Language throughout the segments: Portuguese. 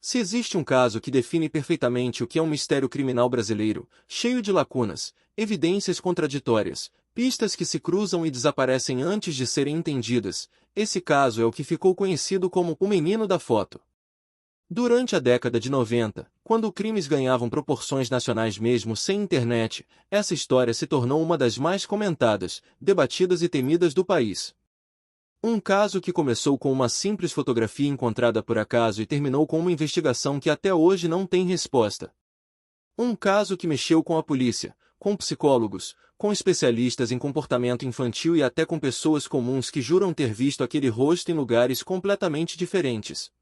Se existe um caso que define perfeitamente o que é um mistério criminal brasileiro, cheio de lacunas, evidências contraditórias, pistas que se cruzam e desaparecem antes de serem entendidas, esse caso é o que ficou conhecido como o Menino da Foto. Durante a década de 90, quando crimes ganhavam proporções nacionais mesmo sem internet, essa história se tornou uma das mais comentadas, debatidas e temidas do país. Um caso que começou com uma simples fotografia encontrada por acaso e terminou com uma investigação que até hoje não tem resposta. Um caso que mexeu com a polícia, com psicólogos, com especialistas em comportamento infantil e até com pessoas comuns que juram ter visto aquele rosto em lugares completamente diferentes.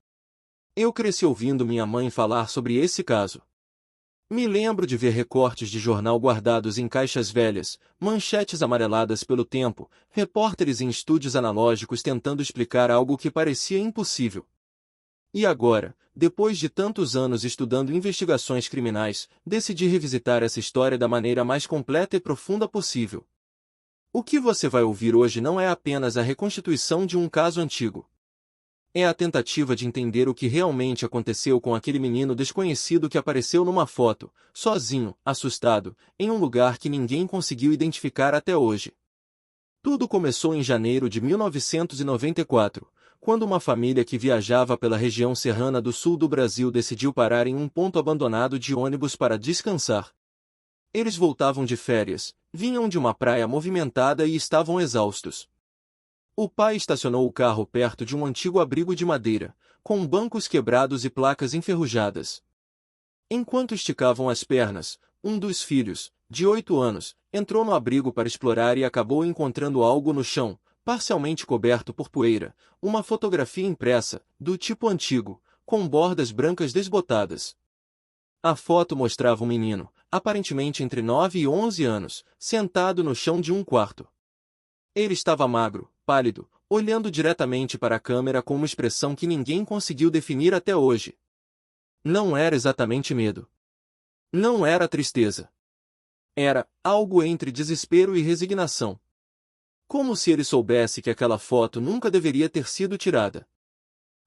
Eu cresci ouvindo minha mãe falar sobre esse caso. Me lembro de ver recortes de jornal guardados em caixas velhas, manchetes amareladas pelo tempo, repórteres em estúdios analógicos tentando explicar algo que parecia impossível. E agora, depois de tantos anos estudando investigações criminais, decidi revisitar essa história da maneira mais completa e profunda possível. O que você vai ouvir hoje não é apenas a reconstituição de um caso antigo. É a tentativa de entender o que realmente aconteceu com aquele menino desconhecido que apareceu numa foto, sozinho, assustado, em um lugar que ninguém conseguiu identificar até hoje. Tudo começou em janeiro de 1994, quando uma família que viajava pela região serrana do sul do Brasil decidiu parar em um ponto abandonado de ônibus para descansar. Eles voltavam de férias, vinham de uma praia movimentada e estavam exaustos. O pai estacionou o carro perto de um antigo abrigo de madeira, com bancos quebrados e placas enferrujadas. Enquanto esticavam as pernas, um dos filhos, de 8 anos, entrou no abrigo para explorar e acabou encontrando algo no chão, parcialmente coberto por poeira, uma fotografia impressa, do tipo antigo, com bordas brancas desbotadas. A foto mostrava um menino, aparentemente entre 9 e 11 anos, sentado no chão de um quarto. Ele estava magro, pálido, olhando diretamente para a câmera com uma expressão que ninguém conseguiu definir até hoje. Não era exatamente medo. Não era tristeza. Era algo entre desespero e resignação. Como se ele soubesse que aquela foto nunca deveria ter sido tirada.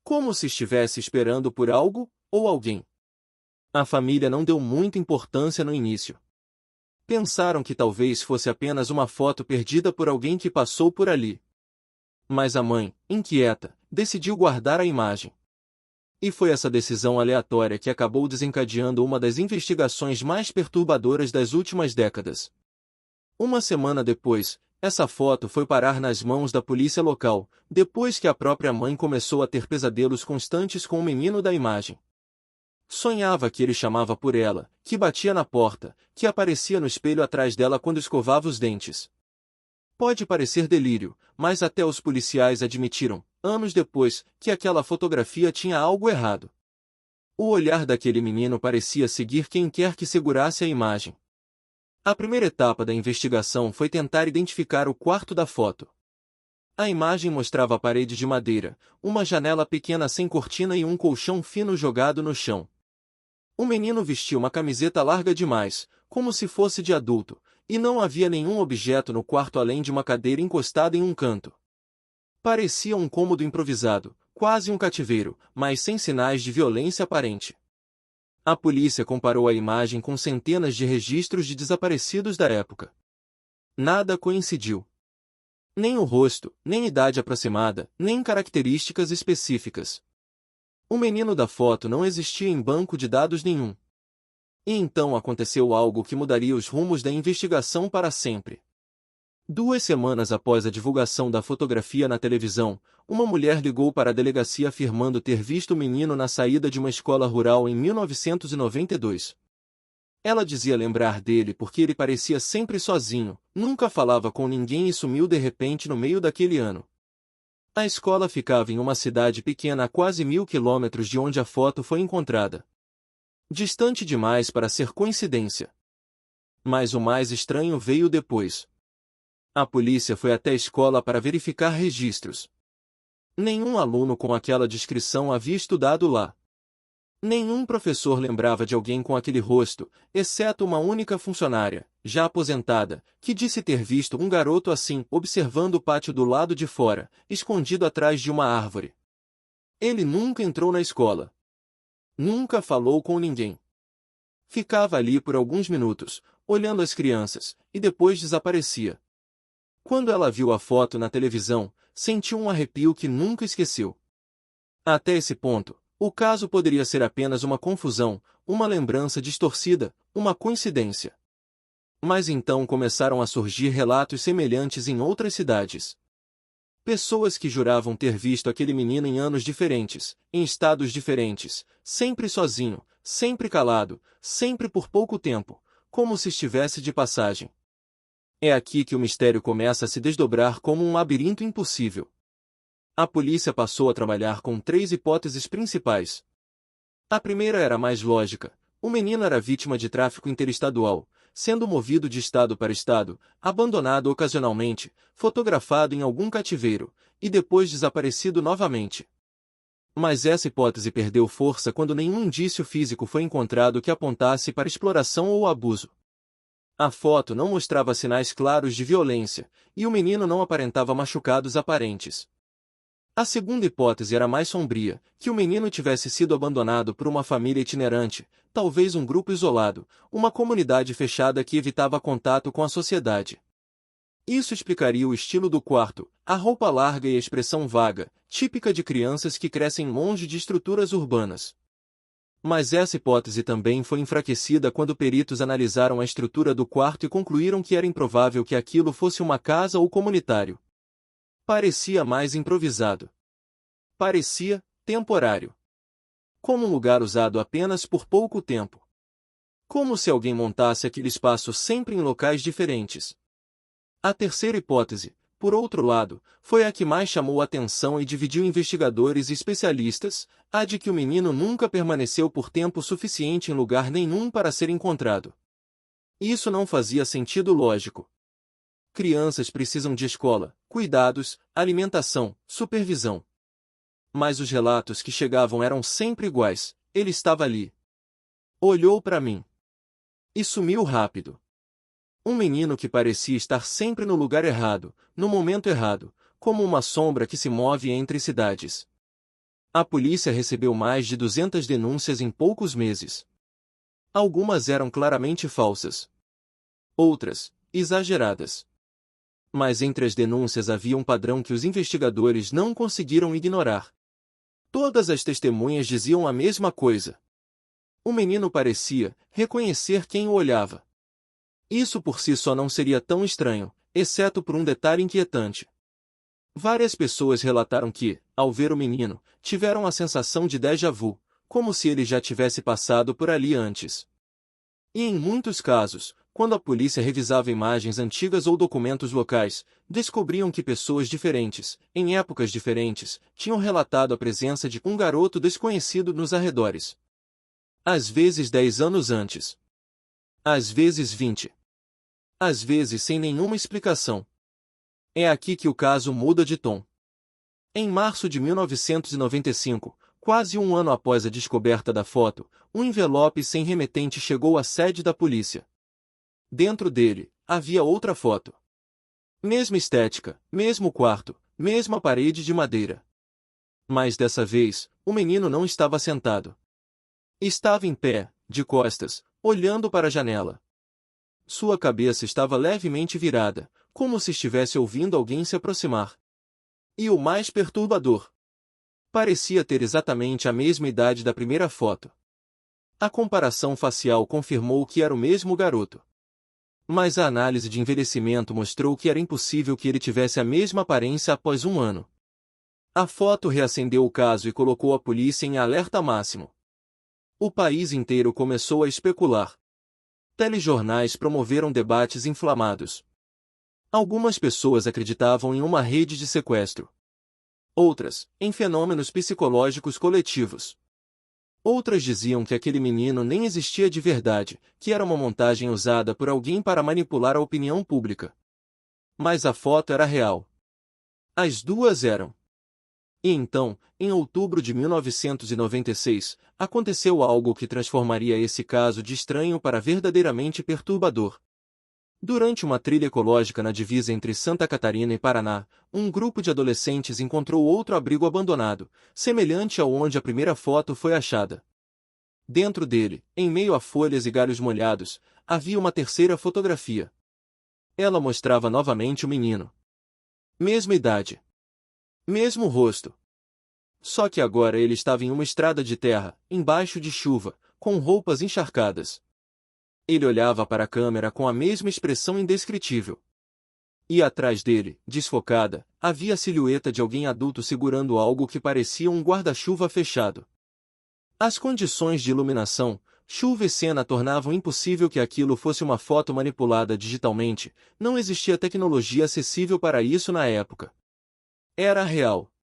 Como se estivesse esperando por algo, ou alguém. A família não deu muita importância no início. Pensaram que talvez fosse apenas uma foto perdida por alguém que passou por ali. Mas a mãe, inquieta, decidiu guardar a imagem. E foi essa decisão aleatória que acabou desencadeando uma das investigações mais perturbadoras das últimas décadas. Uma semana depois, essa foto foi parar nas mãos da polícia local, depois que a própria mãe começou a ter pesadelos constantes com o menino da imagem. Sonhava que ele chamava por ela, que batia na porta, que aparecia no espelho atrás dela quando escovava os dentes. Pode parecer delírio, mas até os policiais admitiram, anos depois, que aquela fotografia tinha algo errado. O olhar daquele menino parecia seguir quem quer que segurasse a imagem. A primeira etapa da investigação foi tentar identificar o quarto da foto. A imagem mostrava a parede de madeira, uma janela pequena sem cortina e um colchão fino jogado no chão. O menino vestia uma camiseta larga demais, como se fosse de adulto, e não havia nenhum objeto no quarto além de uma cadeira encostada em um canto. Parecia um cômodo improvisado, quase um cativeiro, mas sem sinais de violência aparente. A polícia comparou a imagem com centenas de registros de desaparecidos da época. Nada coincidiu. Nem o rosto, nem idade aproximada, nem características específicas. O menino da foto não existia em banco de dados nenhum. E então aconteceu algo que mudaria os rumos da investigação para sempre. 2 semanas após a divulgação da fotografia na televisão, uma mulher ligou para a delegacia afirmando ter visto o menino na saída de uma escola rural em 1992. Ela dizia lembrar dele porque ele parecia sempre sozinho, nunca falava com ninguém e sumiu de repente no meio daquele ano. A escola ficava em uma cidade pequena a quase 1.000 quilômetros de onde a foto foi encontrada. Distante demais para ser coincidência. Mas o mais estranho veio depois. A polícia foi até a escola para verificar registros. Nenhum aluno com aquela descrição havia estudado lá. Nenhum professor lembrava de alguém com aquele rosto, exceto uma única funcionária, já aposentada, que disse ter visto um garoto assim, observando o pátio do lado de fora, escondido atrás de uma árvore. Ele nunca entrou na escola. Nunca falou com ninguém. Ficava ali por alguns minutos, olhando as crianças, e depois desaparecia. Quando ela viu a foto na televisão, sentiu um arrepio que nunca esqueceu. Até esse ponto, o caso poderia ser apenas uma confusão, uma lembrança distorcida, uma coincidência. Mas então começaram a surgir relatos semelhantes em outras cidades. Pessoas que juravam ter visto aquele menino em anos diferentes, em estados diferentes, sempre sozinho, sempre calado, sempre por pouco tempo, como se estivesse de passagem. É aqui que o mistério começa a se desdobrar como um labirinto impossível. A polícia passou a trabalhar com 3 hipóteses principais. A primeira era a mais lógica. O menino era vítima de tráfico interestadual, sendo movido de estado para estado, abandonado ocasionalmente, fotografado em algum cativeiro, e depois desaparecido novamente. Mas essa hipótese perdeu força quando nenhum indício físico foi encontrado que apontasse para exploração ou abuso. A foto não mostrava sinais claros de violência, e o menino não aparentava machucados aparentes. A segunda hipótese era mais sombria, que o menino tivesse sido abandonado por uma família itinerante, talvez um grupo isolado, uma comunidade fechada que evitava contato com a sociedade. Isso explicaria o estilo do quarto, a roupa larga e a expressão vaga, típica de crianças que crescem longe de estruturas urbanas. Mas essa hipótese também foi enfraquecida quando peritos analisaram a estrutura do quarto e concluíram que era improvável que aquilo fosse uma casa ou comunitário. Parecia mais improvisado. Parecia temporário. Como um lugar usado apenas por pouco tempo. Como se alguém montasse aquele espaço sempre em locais diferentes. A terceira hipótese, por outro lado, foi a que mais chamou a atenção e dividiu investigadores e especialistas, a de que o menino nunca permaneceu por tempo suficiente em lugar nenhum para ser encontrado. Isso não fazia sentido lógico. Crianças precisam de escola, cuidados, alimentação, supervisão. Mas os relatos que chegavam eram sempre iguais: ele estava ali. Olhou para mim. E sumiu rápido. Um menino que parecia estar sempre no lugar errado, no momento errado, como uma sombra que se move entre cidades. A polícia recebeu mais de 200 denúncias em poucos meses. Algumas eram claramente falsas. Outras, exageradas. Mas entre as denúncias havia um padrão que os investigadores não conseguiram ignorar. Todas as testemunhas diziam a mesma coisa. O menino parecia reconhecer quem o olhava. Isso por si só não seria tão estranho, exceto por um detalhe inquietante. Várias pessoas relataram que, ao ver o menino, tiveram a sensação de déjà vu, como se ele já tivesse passado por ali antes. E em muitos casos, quando a polícia revisava imagens antigas ou documentos locais, descobriam que pessoas diferentes, em épocas diferentes, tinham relatado a presença de um garoto desconhecido nos arredores. Às vezes 10 anos antes. Às vezes 20. Às vezes sem nenhuma explicação. É aqui que o caso muda de tom. Em março de 1995, quase um ano após a descoberta da foto, um envelope sem remetente chegou à sede da polícia. Dentro dele, havia outra foto. Mesma estética, mesmo quarto, mesma parede de madeira. Mas dessa vez, o menino não estava sentado. Estava em pé, de costas, olhando para a janela. Sua cabeça estava levemente virada, como se estivesse ouvindo alguém se aproximar. E o mais perturbador: parecia ter exatamente a mesma idade da primeira foto. A comparação facial confirmou que era o mesmo garoto. Mas a análise de envelhecimento mostrou que era impossível que ele tivesse a mesma aparência após um ano. A foto reacendeu o caso e colocou a polícia em alerta máximo. O país inteiro começou a especular. Telejornais promoveram debates inflamados. Algumas pessoas acreditavam em uma rede de sequestro. Outras, em fenômenos psicológicos coletivos. Outras diziam que aquele menino nem existia de verdade, que era uma montagem usada por alguém para manipular a opinião pública. Mas a foto era real. As duas eram. E então, em outubro de 1996, aconteceu algo que transformaria esse caso de estranho para verdadeiramente perturbador. Durante uma trilha ecológica na divisa entre Santa Catarina e Paraná, um grupo de adolescentes encontrou outro abrigo abandonado, semelhante ao onde a primeira foto foi achada. Dentro dele, em meio a folhas e galhos molhados, havia uma terceira fotografia. Ela mostrava novamente o menino. Mesma idade. Mesmo rosto. Só que agora ele estava em uma estrada de terra, embaixo de chuva, com roupas encharcadas. Ele olhava para a câmera com a mesma expressão indescritível. E atrás dele, desfocada, havia a silhueta de alguém adulto segurando algo que parecia um guarda-chuva fechado. As condições de iluminação, chuva e cena tornavam impossível que aquilo fosse uma foto manipulada digitalmente, não existia tecnologia acessível para isso na época. Era real.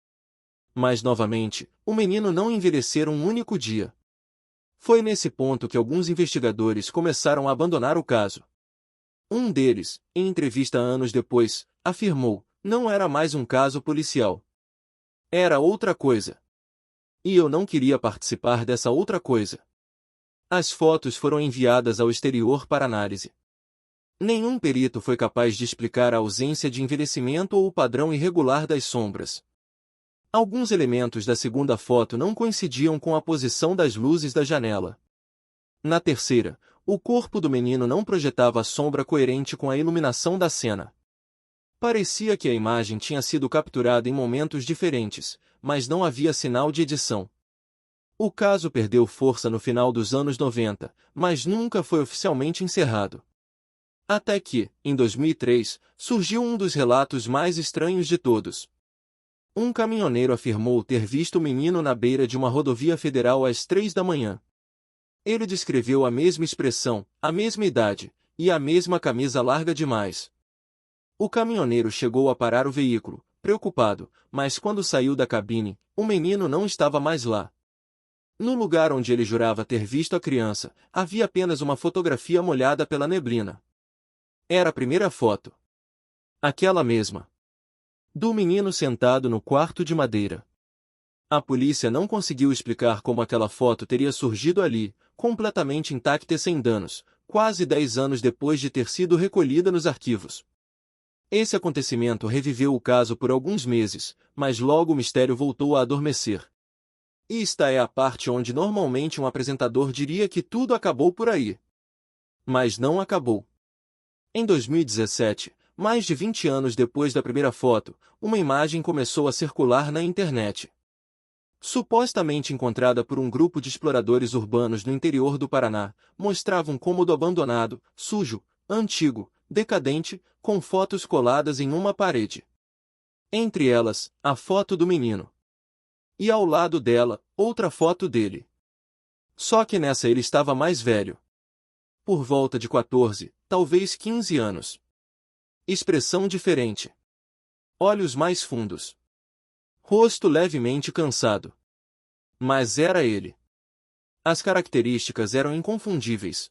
Mas novamente, o menino não envelhecera um único dia. Foi nesse ponto que alguns investigadores começaram a abandonar o caso. Um deles, em entrevista anos depois, afirmou: não era mais um caso policial. Era outra coisa. E eu não queria participar dessa outra coisa. As fotos foram enviadas ao exterior para análise. Nenhum perito foi capaz de explicar a ausência de envelhecimento ou o padrão irregular das sombras. Alguns elementos da segunda foto não coincidiam com a posição das luzes da janela. Na terceira, o corpo do menino não projetava sombra coerente com a iluminação da cena. Parecia que a imagem tinha sido capturada em momentos diferentes, mas não havia sinal de edição. O caso perdeu força no final dos anos 90, mas nunca foi oficialmente encerrado. Até que, em 2003, surgiu um dos relatos mais estranhos de todos. Um caminhoneiro afirmou ter visto o menino na beira de uma rodovia federal às 3 da manhã. Ele descreveu a mesma expressão, a mesma idade, e a mesma camisa larga demais. O caminhoneiro chegou a parar o veículo, preocupado, mas quando saiu da cabine, o menino não estava mais lá. No lugar onde ele jurava ter visto a criança, havia apenas uma fotografia molhada pela neblina. Era a primeira foto. Aquela mesma. Do menino sentado no quarto de madeira. A polícia não conseguiu explicar como aquela foto teria surgido ali, completamente intacta e sem danos, quase 10 anos depois de ter sido recolhida nos arquivos. Esse acontecimento reviveu o caso por alguns meses, mas logo o mistério voltou a adormecer. E esta é a parte onde normalmente um apresentador diria que tudo acabou por aí. Mas não acabou. Em 2017, mais de 20 anos depois da primeira foto, uma imagem começou a circular na internet. Supostamente encontrada por um grupo de exploradores urbanos no interior do Paraná, mostrava um cômodo abandonado, sujo, antigo, decadente, com fotos coladas em uma parede. Entre elas, a foto do menino. E ao lado dela, outra foto dele. Só que nessa ele estava mais velho. Por volta de 14, talvez 15 anos. Expressão diferente. Olhos mais fundos. Rosto levemente cansado. Mas era ele. As características eram inconfundíveis.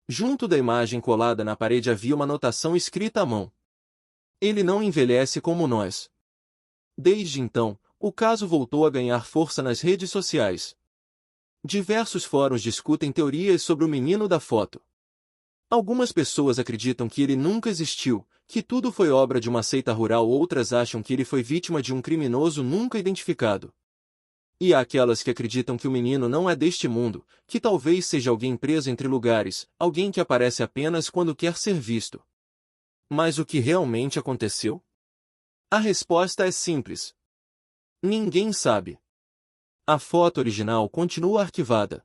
Junto da imagem colada na parede havia uma anotação escrita à mão. Ele não envelhece como nós. Desde então, o caso voltou a ganhar força nas redes sociais. Diversos fóruns discutem teorias sobre o menino da foto. Algumas pessoas acreditam que ele nunca existiu, que tudo foi obra de uma seita rural, outras acham que ele foi vítima de um criminoso nunca identificado. E há aquelas que acreditam que o menino não é deste mundo, que talvez seja alguém preso entre lugares, alguém que aparece apenas quando quer ser visto. Mas o que realmente aconteceu? A resposta é simples. Ninguém sabe. A foto original continua arquivada.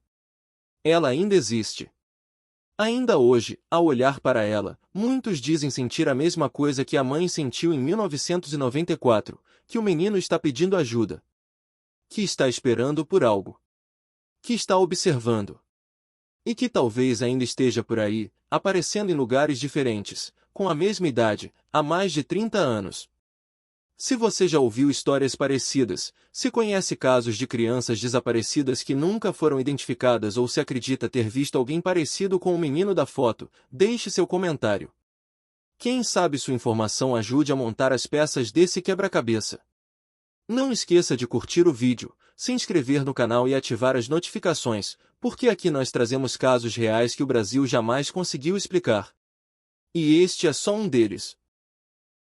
Ela ainda existe. Ainda hoje, ao olhar para ela, muitos dizem sentir a mesma coisa que a mãe sentiu em 1994, que o menino está pedindo ajuda. Que está esperando por algo. Que está observando. E que talvez ainda esteja por aí, aparecendo em lugares diferentes, com a mesma idade, há mais de 30 anos. Se você já ouviu histórias parecidas, se conhece casos de crianças desaparecidas que nunca foram identificadas ou se acredita ter visto alguém parecido com o menino da foto, deixe seu comentário. Quem sabe sua informação ajude a montar as peças desse quebra-cabeça. Não esqueça de curtir o vídeo, se inscrever no canal e ativar as notificações, porque aqui nós trazemos casos reais que o Brasil jamais conseguiu explicar. E este é só um deles.